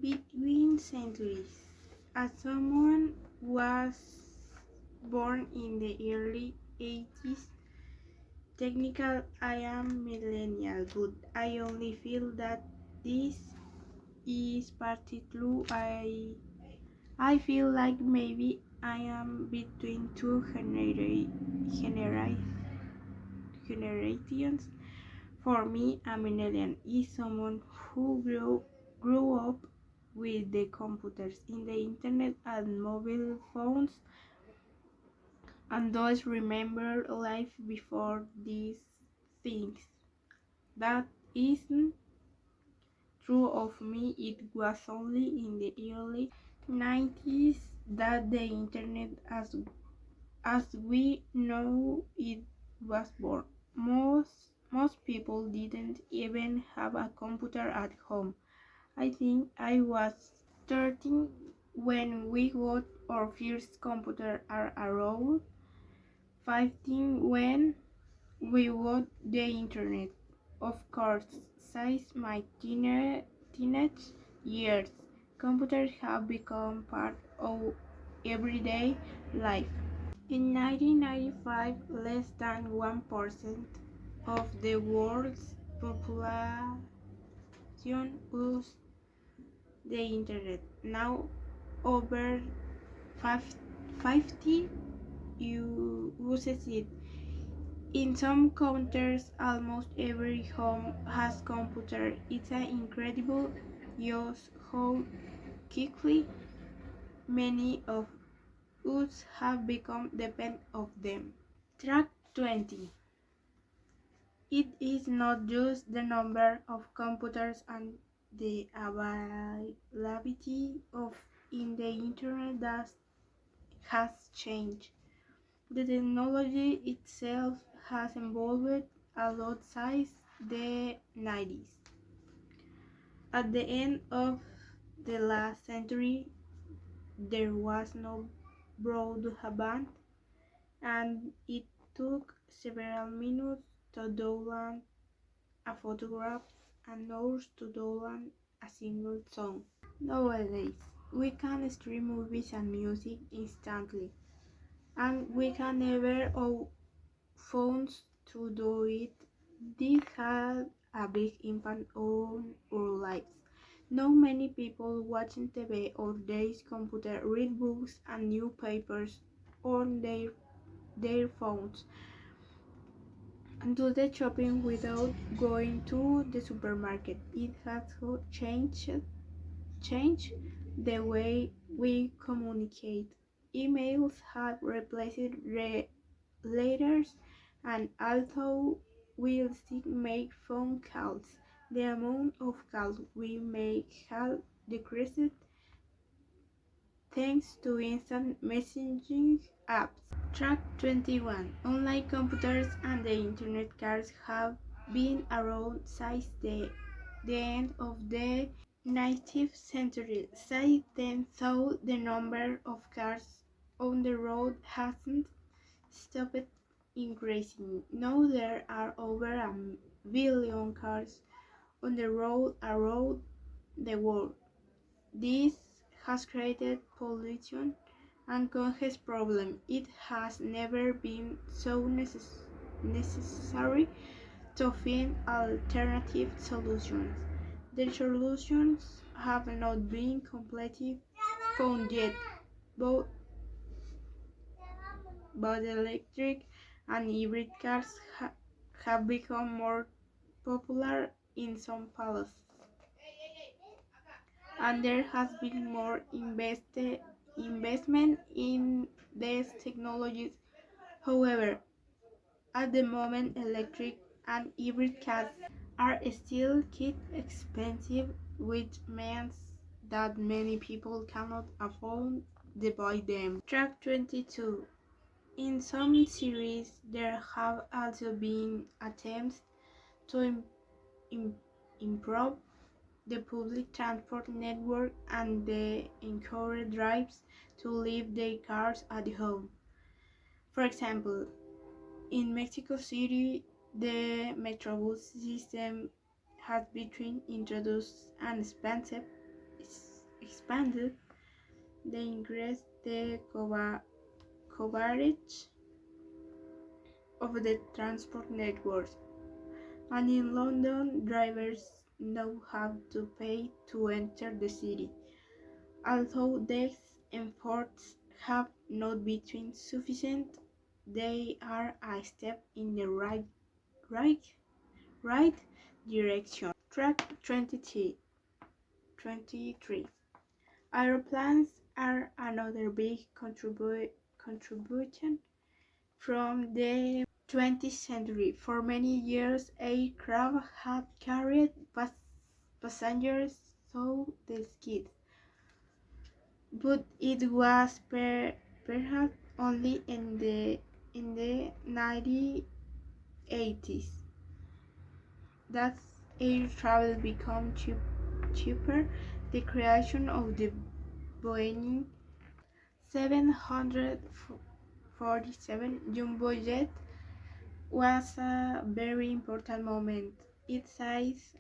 Between centuries, as someone was born in the early 80s, technical I am millennial, but I only feel that this is partly true. I feel like maybe I am between two generations. For me, a millennial is someone who grew up with the computers in the internet and mobile phones and those remember life before these things. That isn't true of me. It was only in the early 90s that the internet as we know it was born. Most people didn't even have a computer at home. I think I was 13 when we got our first computer are around 15 when we got the internet. Of course, since my teenage years, computers have become part of everyday life. In 1995, less than 1% of the world's population used the internet. Now, over 50 uses it. In some countries, almost every home has computer. It's incredible just how quickly many of us have become dependent of them. Track 20. It is not just the number of computers and the availability of in the internet that has changed. The technology itself has evolved a lot since the 90s. At the end of the last century, there was no broadband, and it took several minutes to download a photograph and hours to download a single song. Nowadays, we can stream movies and music instantly, and we can never our phones to do it. This had a big impact on our lives. Now many people watching TV or their computer, read books and newspapers on their phones, and do the shopping without going to the supermarket. It has changed the way we communicate. Emails have replaced letters, and although we still make phone calls, the amount of calls we make has decreased thanks to instant messaging apps. Track 21. Online computers and the internet cars have been around since the end of the 19th century. Since then, though, the number of cars on the road hasn't stopped increasing. Now there are over a billion cars on the road around the world. This has created pollution and congestion problem. It has never been so necessary to find alternative solutions. The solutions have not been completely found yet, but electric and hybrid cars have become more popular in some places, and there has been more investment in these technologies. However, at the moment, electric and hybrid cars are still quite expensive, which means that many people cannot afford to buy them. Track 22. In some series, there have also been attempts to improve the public transport network and they encourage drivers to leave their cars at home. For example, in Mexico City, the Metrobus system has been introduced and expensive expanded, they increased the coverage of the transport network, and in London, drivers now have to pay to enter the city. Although these efforts have not been sufficient, they are a step in the right, right direction. Track 23. Aeroplanes are another big contribution from the 20th century. For many years, aircraft had carried passengers through the skies, but it was perhaps only in the 1980s that air travel became cheaper. The creation of the Boeing 747 jumbo jet was a very important moment. Its size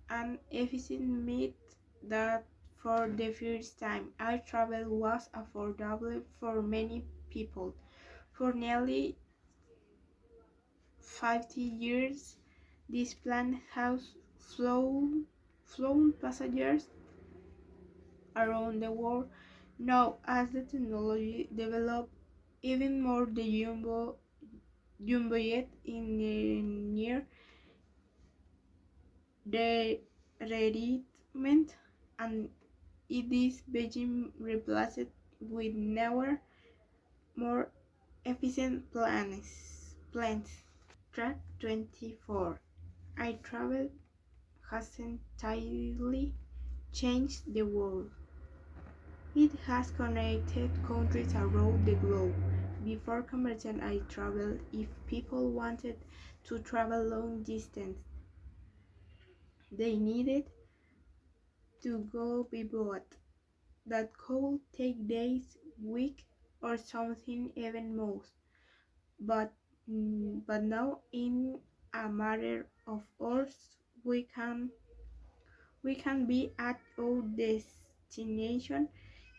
and efficiency meant that for the first time air travel was affordable for many people. For nearly 50 years, this plane has flown passengers around the world. Now, as the technology develops even more, the jumbo jet in the near retirement, and it is being replaced with newer, more efficient planes. Track 24. Air travel has entirely changed the world. It has connected countries around the globe. Before commercial air travel, if people wanted to travel long distance, they needed to go by boat. That could take days, weeks, or something even more. But now, in a matter of hours, we can be at our destination,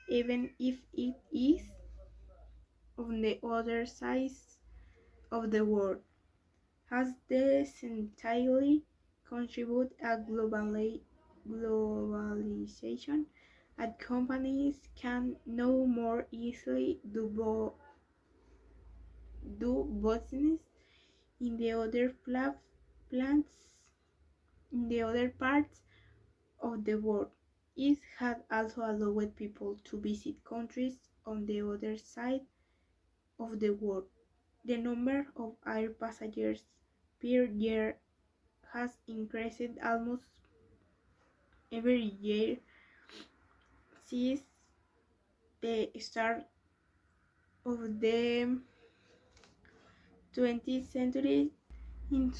even if it is on the other side of the world. Has this entirely contributed a globalization, and companies can now more easily do business in the other plants in the other parts of the world. It has also allowed people to visit countries on the other side of the world. The number of air passengers per year has increased almost every year since the start of the 20th century. In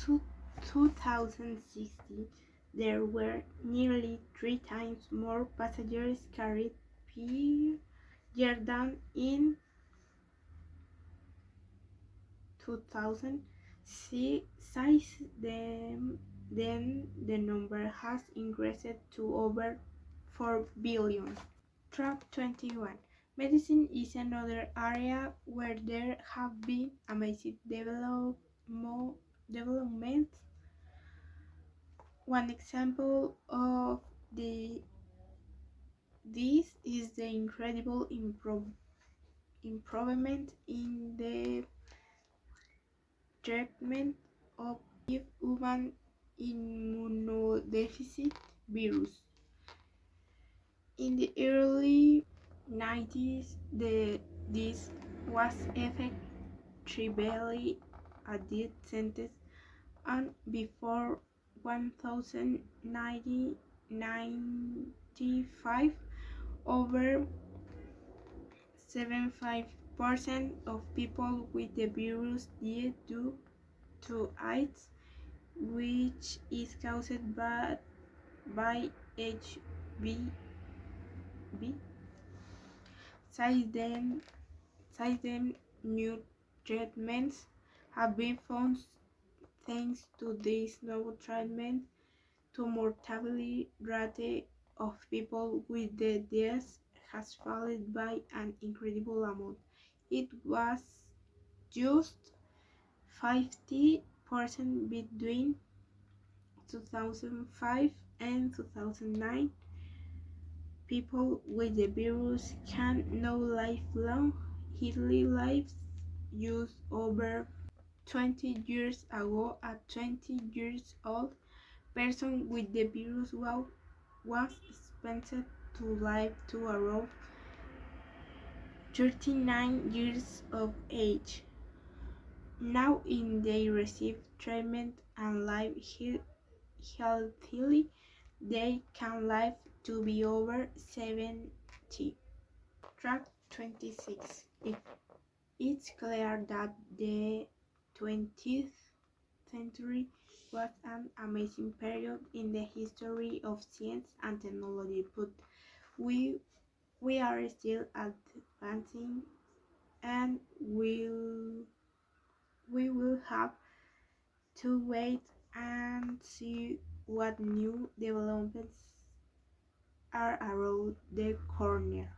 2016, there were nearly 3 times more passengers carried per year than in 2000. Since then the number has increased to over 4 billion. Track 21. Medicine is another area where there have been amazing developments. One example of this is the incredible improvement in the treatment of human immunodeficit virus. In the early 90s, this was effectively a death sentence, and before 1995, over 75% of people with the virus died due to AIDS, which is caused by HIV. Since then, new treatments have been found. Thanks to this novel treatment, the mortality rate of people with the deaths has fallen by an incredible amount. It was just 50% between 2005 and 2009. People with the virus can now live long, healthy lives. Just over 20 years ago, a 20 years old person with the virus was expected to live to around 39 years of age. Now, in they receive treatment and live healthily, they can live to be over 70. Track 26. It's clear that the 20th century was an amazing period in the history of science and technology, but we we are still advancing, and we will have to wait and see what new developments are around the corner.